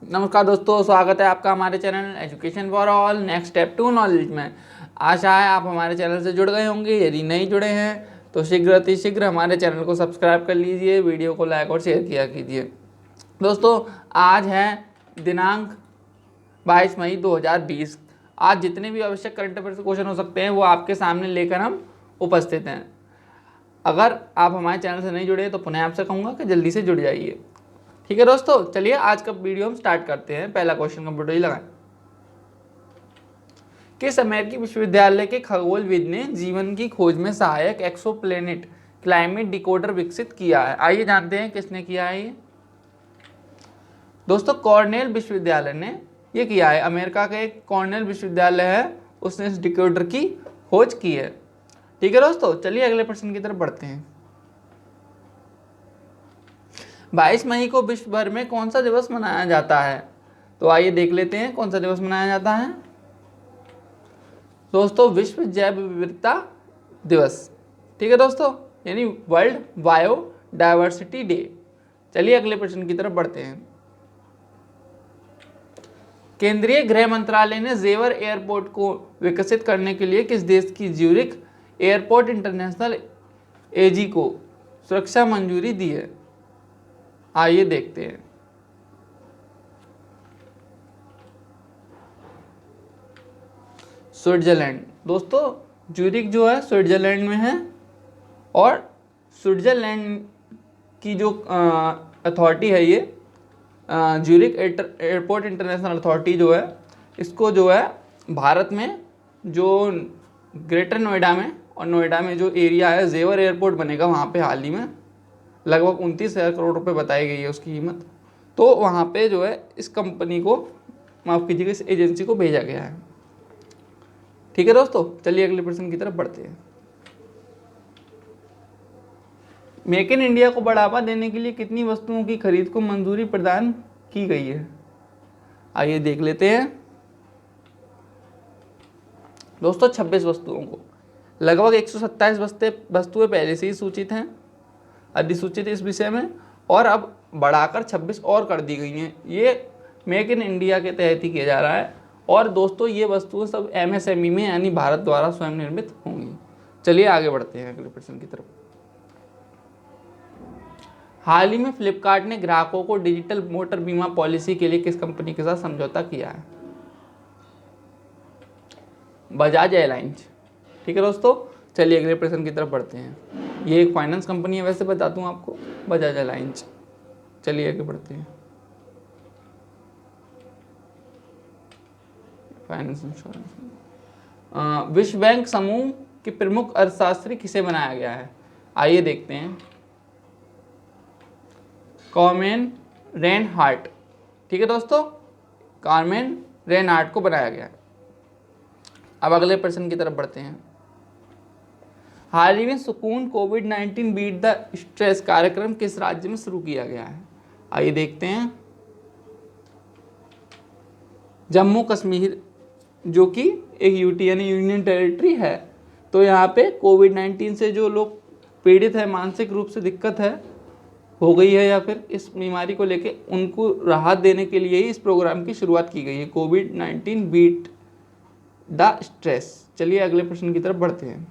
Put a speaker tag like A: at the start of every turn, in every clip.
A: नमस्कार दोस्तों, स्वागत है आपका हमारे channel education for all next step to knowledge में। आशा है आप हमारे चैनल से जुड़ गए होंगे। यदि नहीं जुड़े हैं तो शीघ्र अतिशीघ्र हमारे चैनल को सब्सक्राइब कर लीजिए, वीडियो को लाइक और शेयर किया कीजिए। दोस्तों, आज है दिनांक 22 मई 2020। आज जितने भी आवश्यक करंट अफेयर से क्वेश्चन हो सकते हैं वो आपके सामने लेकर हम उपस्थित हैं। अगर आप हमारे चैनल से नहीं जुड़े तो पुनः आपसे कहूँगा कि जल्दी से जुड़ जाइए। ठीक है दोस्तों, चलिए आज का वीडियो हम स्टार्ट करते हैं। पहला क्वेश्चन कंप्यूटर ही लगाएं। किस अमेरिकी विश्वविद्यालय के खगोलविद ने जीवन की खोज में सहायक एक्सोप्लैनेट क्लाइमेट डिकोडर विकसित किया है? आइए जानते हैं किसने किया है ये। दोस्तों, कॉर्नेल विश्वविद्यालय ने ये किया है। अमेरिका का एक कॉर्नेल विश्वविद्यालय है, उसने इस डिकोडर की खोज की है। ठीक है दोस्तों, चलिए अगले प्रश्न की तरफ बढ़ते हैं। 22 मई को विश्व भर में कौन सा दिवस मनाया जाता है? तो आइए देख लेते हैं कौन सा दिवस मनाया जाता है। दोस्तों, विश्व जैव विविधता दिवस। ठीक है दोस्तों, यानी वर्ल्ड बायो डायवर्सिटी डे। चलिए अगले प्रश्न की तरफ बढ़ते हैं। केंद्रीय गृह मंत्रालय ने जेवर एयरपोर्ट को विकसित करने के लिए किस देश की ज्यूरिख एयरपोर्ट इंटरनेशनल एजी को सुरक्षा मंजूरी दी है? आइए देखते हैं। स्विट्जरलैंड। दोस्तों, ज्यूरिख जो है स्विट्जरलैंड में है, और स्विट्जरलैंड की जो अथॉरिटी है ये ज्यूरिख एयरपोर्ट इंटरनेशनल अथॉरिटी जो है, इसको जो है भारत में जो ग्रेटर नोएडा में और नोएडा में जो एरिया है जेवर एयरपोर्ट बनेगा, वहाँ पे हाल ही में लगभग 29,000 करोड़ रुपए बताई गई है उसकी कीमत। तो वहाँ पे जो है इस कंपनी को, माफ़ कीजिएगा, इस एजेंसी को भेजा गया है। ठीक है दोस्तों, चलिए अगले प्रश्न की तरफ बढ़ते हैं। मेक इन इंडिया को बढ़ावा देने के लिए कितनी वस्तुओं की खरीद को मंजूरी प्रदान की गई है? आइए देख लेते हैं। दोस्तों, 26 वस्तुओं को। लगभग 127 वस्तुएं पहले से ही सूचित हैं, अधिसूचित इस विषय में, और अब बढ़ाकर 26 और कर दी गई हैं। ये मेक इन इंडिया के तहत ही किया जा रहा है। और दोस्तों, ये वस्तुएं सब एमएसएमई में यानी भारत द्वारा स्वयं निर्मित होंगी। चलिए आगे बढ़ते हैं अगले प्रश्न की तरफ। हाल ही में फ्लिपकार्ट ने ग्राहकों को डिजिटल मोटर बीमा पॉलिसी के लिए किस कंपनी के साथ समझौता किया है? बजाज एयरलाइंस। ठीक है दोस्तों, चलिए अगले प्रश्न की तरफ बढ़ते हैं। ये एक फाइनेंस कंपनी है, वैसे बता दूं आपको, बजाज एयरलाइंस। चलिए आगे बढ़ते हैं। Finance insurance. विश्व बैंक समूह के प्रमुख अर्थशास्त्री किसे बनाया गया है? आइए देखते हैं। Carmen Reinhart. ठीक है दोस्तों, कार्मेन रेनहार्ट को बनाया गया है। अब अगले प्रश्न की तरफ बढ़ते हैं। हाल ही में सुकून कोविड-19 बीट द स्ट्रेस कार्यक्रम किस राज्य में शुरू किया गया है? आइए देखते हैं। जम्मू कश्मीर, जो कि एक यूटी यानी यूनियन टेरिटरी है। तो यहाँ पे कोविड-19 से जो लोग पीड़ित है, मानसिक रूप से दिक्कत है, हो गई है, या फिर इस बीमारी को लेके उनको राहत देने के लिए ही इस प्रोग्राम की शुरुआत की गई है, कोविड-19 बीट द स्ट्रेस। चलिए अगले प्रश्न की तरफ बढ़ते हैं।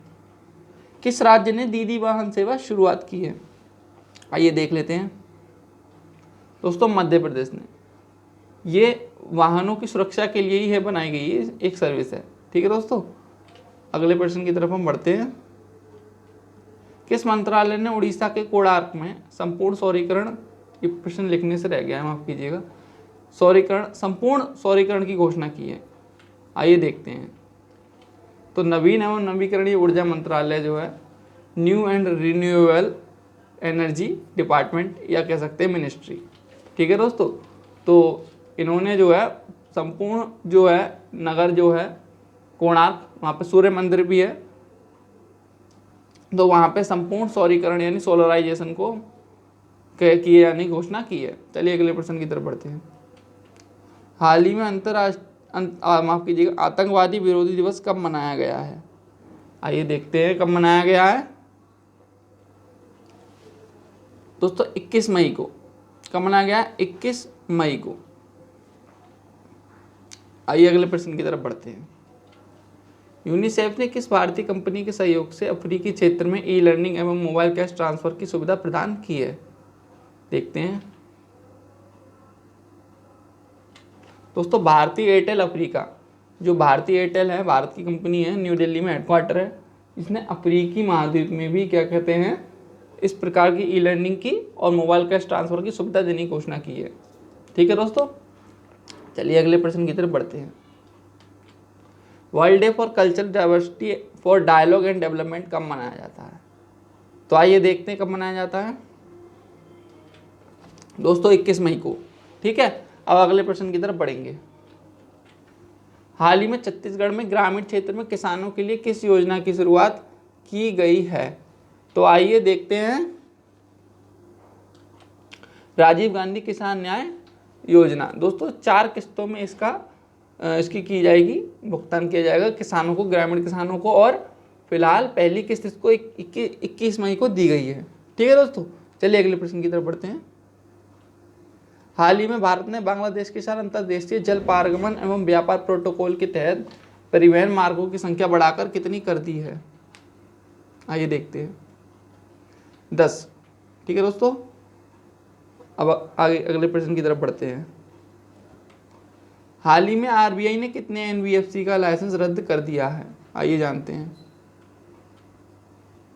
A: किस राज्य ने दीदी वाहन सेवा शुरुआत की है? आइए देख लेते हैं। दोस्तों, मध्य प्रदेश ने। ये वाहनों की सुरक्षा के लिए ही है बनाई गई है, एक सर्विस है। ठीक है दोस्तों, अगले प्रश्न की तरफ हम बढ़ते हैं। किस मंत्रालय ने उड़ीसा के कोणार्क में संपूर्ण सौरीकरण, ये प्रश्न लिखने से रह गया है, माफ कीजिएगा, संपूर्ण सौरीकरण की घोषणा की है? आइए देखते हैं। तो नवीन एवं नवीकरणीय ऊर्जा मंत्रालय जो है, new and renewable energy department, या कह सकते हैं मिनिस्ट्री। ठीक है दोस्तों, तो इन्होंने जो है संपूर्ण जो है नगर जो है कोणार्क, वहाँ पे सूर्य मंदिर भी है, तो वहाँ पे संपूर्ण सौरीकरण यानी सोलराइजेशन को किए यानी घोषणा की है। चलिए अगले प्रश्न की तरफ बढ़ते हैं। हाल ही में माफ कीजिएगा, आतंकवादी विरोधी दिवस कब मनाया गया है? आइए देखते हैं कब मनाया गया है। दोस्तों 21 मई को। कब मनाया गया? 21 मई को। आइए अगले प्रश्न की तरफ बढ़ते हैं। यूनिसेफ ने किस भारतीय कंपनी के सहयोग से अफ्रीकी क्षेत्र में ई लर्निंग एवं मोबाइल कैश ट्रांसफर की सुविधा प्रदान की है? देखते हैं दोस्तों। भारतीय एयरटेल अफ्रीका, जो भारतीय एयरटेल है, भारत की कंपनी है, न्यू दिल्ली में हेडक्वार्टर है। इसने अफ्रीकी महाद्वीप में भी क्या कहते हैं, इस प्रकार की ई लर्निंग की और मोबाइल कैश ट्रांसफर की सुविधा देने की घोषणा की है। ठीक है दोस्तों, चलिए अगले प्रश्न की तरफ बढ़ते हैं। World Day for Cultural Diversity for Dialogue and Development कब मनाया जाता है? तो आइए देखते हैं कब मनाया जाता है दोस्तों, 21 मई को। ठीक है, अब अगले प्रश्न की तरफ बढ़ेंगे। हाल ही में छत्तीसगढ़ में ग्रामीण क्षेत्र में किसानों के लिए किस योजना की शुरुआत की गई है? तो आइए देखते हैं, राजीव गांधी किसान न्याय योजना। दोस्तों 4 किस्तों में इसकी की जाएगी, भुगतान किया जाएगा किसानों को, ग्रामीण किसानों को, और फिलहाल पहली किस्त इसको 21 मई को दी गई है। ठीक है दोस्तों, चलिए अगले प्रश्न की तरफ बढ़ते हैं। हाल ही में भारत ने बांग्लादेश के साथ अंतर्देशीय जल पारगमन एवं व्यापार प्रोटोकॉल के तहत परिवहन मार्गों की संख्या बढ़ाकर कितनी कर दी है? आइए देखते हैं, 10। ठीक है दोस्तों, अब आगे अगले प्रश्न की तरफ बढ़ते हैं। हाल ही में आरबीआई ने कितने एनबीएफसी का लाइसेंस रद्द कर दिया है? आइए जानते हैं,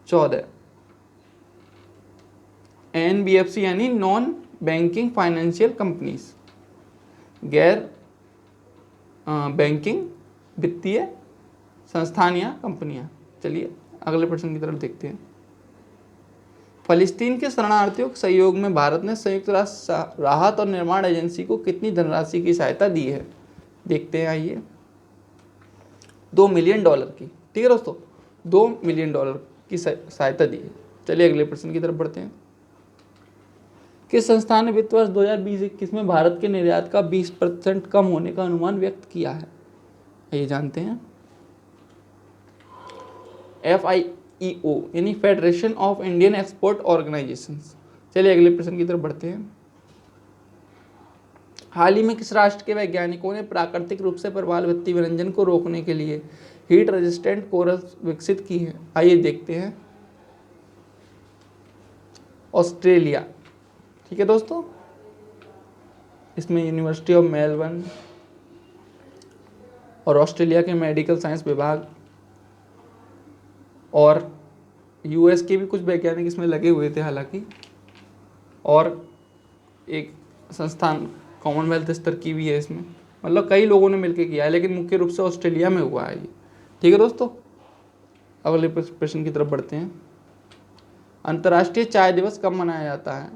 A: 14। एनबीएफसी यानी नॉन बैंकिंग फाइनेंशियल कंपनीज, गैर बैंकिंग वित्तीय संस्थान या कंपनियां। चलिए अगले प्रश्न की तरफ देखते हैं। फलस्तीन के शरणार्थियों के सहयोग में भारत ने संयुक्त राष्ट्र राहत और निर्माण एजेंसी को कितनी धनराशि की सहायता दी है? देखते हैं, आइए, $2 मिलियन की। ठीक है दोस्तों, $2 मिलियन की सहायता दी है। चलिए अगले प्रश्न की तरफ बढ़ते हैं। किस संस्थान ने वित्त वर्ष 2020-21 में भारत के निर्यात का 20% कम होने का अनुमान व्यक्त किया है? ये जानते हैं, FIEO यानी federation of Indian export organisations. चलिए अगले प्रश्न की तरफ बढ़ते हैं। हाल ही में किस राष्ट्र के वैज्ञानिकों ने प्राकृतिक रूप से प्रवालवृत्ति विरंजन को रोकने के लिए हीट रेजिस्टेंट कोरल्स विकसित की है? आइए देखते हैं, ऑस्ट्रेलिया। ठीक है दोस्तों, इसमें यूनिवर्सिटी ऑफ मेलबर्न और ऑस्ट्रेलिया के मेडिकल साइंस विभाग और यूएस के भी कुछ वैज्ञानिक इसमें लगे हुए थे हालांकि, और एक संस्थान कॉमनवेल्थ स्तर की भी है इसमें, मतलब कई लोगों ने मिलकर किया है, लेकिन मुख्य रूप से ऑस्ट्रेलिया में हुआ है ये। ठीक है दोस्तों, अगले प्रश्न की तरफ बढ़ते हैं। अंतर्राष्ट्रीय चाय दिवस कब मनाया जाता है?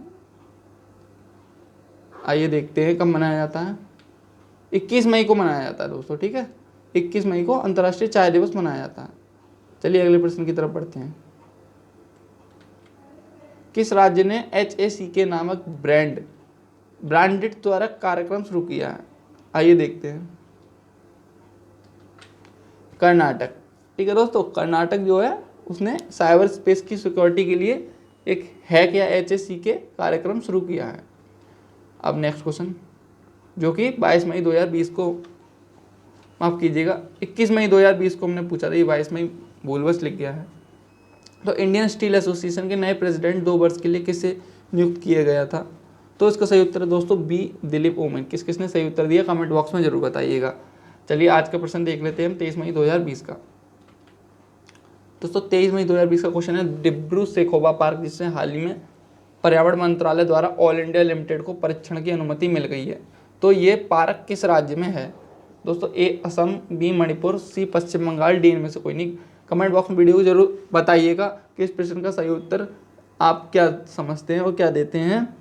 A: आइए देखते हैं कब मनाया जाता है। 21 मई को मनाया जाता है दोस्तों। ठीक है, 21 मई को अंतर्राष्ट्रीय चाय दिवस मनाया जाता है। चलिए अगले प्रश्न की तरफ बढ़ते हैं। किस राज्य ने HACK नामक ब्रांडेड त्वरक कार्यक्रम शुरू किया है? आइए देखते हैं, कर्नाटक। ठीक है दोस्तों, कर्नाटक जो है उसने साइबर स्पेस की सिक्योरिटी के लिए एक हैक या HACK कार्यक्रम शुरू किया है। अब नेक्स्ट क्वेश्चन, जो कि 22 मई 2020 को, माफ कीजिएगा 21 मई 2020 को हमने पूछा था, ये 22 मई भूलवश लिख गया है। तो इंडियन स्टील एसोसिएशन के नए प्रेसिडेंट 2 वर्ष के लिए किसे नियुक्त किया गया था? तो इसका सही उत्तर है दोस्तों बी, दिलीप ओमेन। किसने सही उत्तर दिया कमेंट बॉक्स में जरूर बताइएगा। चलिए आज का प्रश्न देख लेते हैं हम 23 मई 2020 का। दोस्तों 23 मई 2020 का क्वेश्चन है, डिब्रू सेखोवा पार्क जिसने हाल ही में पर्यावरण मंत्रालय द्वारा ऑल इंडिया लिमिटेड को परीक्षण की अनुमति मिल गई है, तो ये पार्क किस राज्य में है? दोस्तों ए असम, बी मणिपुर, सी पश्चिम बंगाल, डी इनमें से कोई नहीं। कमेंट बॉक्स में वीडियो को जरूर बताइएगा कि इस प्रश्न का सही उत्तर आप क्या समझते हैं और क्या देते हैं।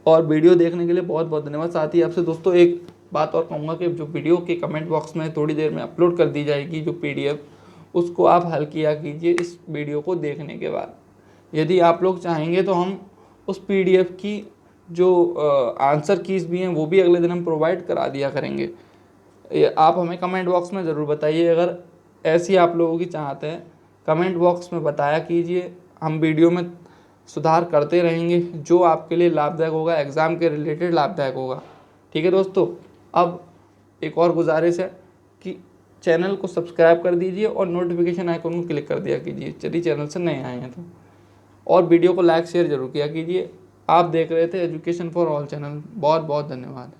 A: और वीडियो देखने के लिए बहुत बहुत धन्यवाद। साथ ही आपसे दोस्तों एक बात और कहूँगा कि जो वीडियो के कमेंट बॉक्स में थोड़ी देर में अपलोड कर दी जाएगी जो PDF, उसको आप हल किया कीजिए इस वीडियो को देखने के बाद। यदि आप लोग चाहेंगे तो हम उस PDF की जो आंसर कीज भी हैं वो भी अगले दिन हम प्रोवाइड करा दिया करेंगे। आप हमें कमेंट बॉक्स में ज़रूर बताइए, अगर ऐसी आप लोगों की चाहत है कमेंट बॉक्स में बताया कीजिए। हम वीडियो में सुधार करते रहेंगे जो आपके लिए लाभदायक होगा, एग्ज़ाम के रिलेटेड लाभदायक होगा। ठीक है दोस्तों, अब एक और गुजारिश है कि चैनल को सब्सक्राइब कर दीजिए और नोटिफिकेशन आइकन को क्लिक कर दिया कीजिए यदि चैनल से नए आए हैं तो, और वीडियो को लाइक शेयर जरूर किया कीजिए। आप देख रहे थे एजुकेशन फॉर ऑल चैनल। बहुत बहुत धन्यवाद।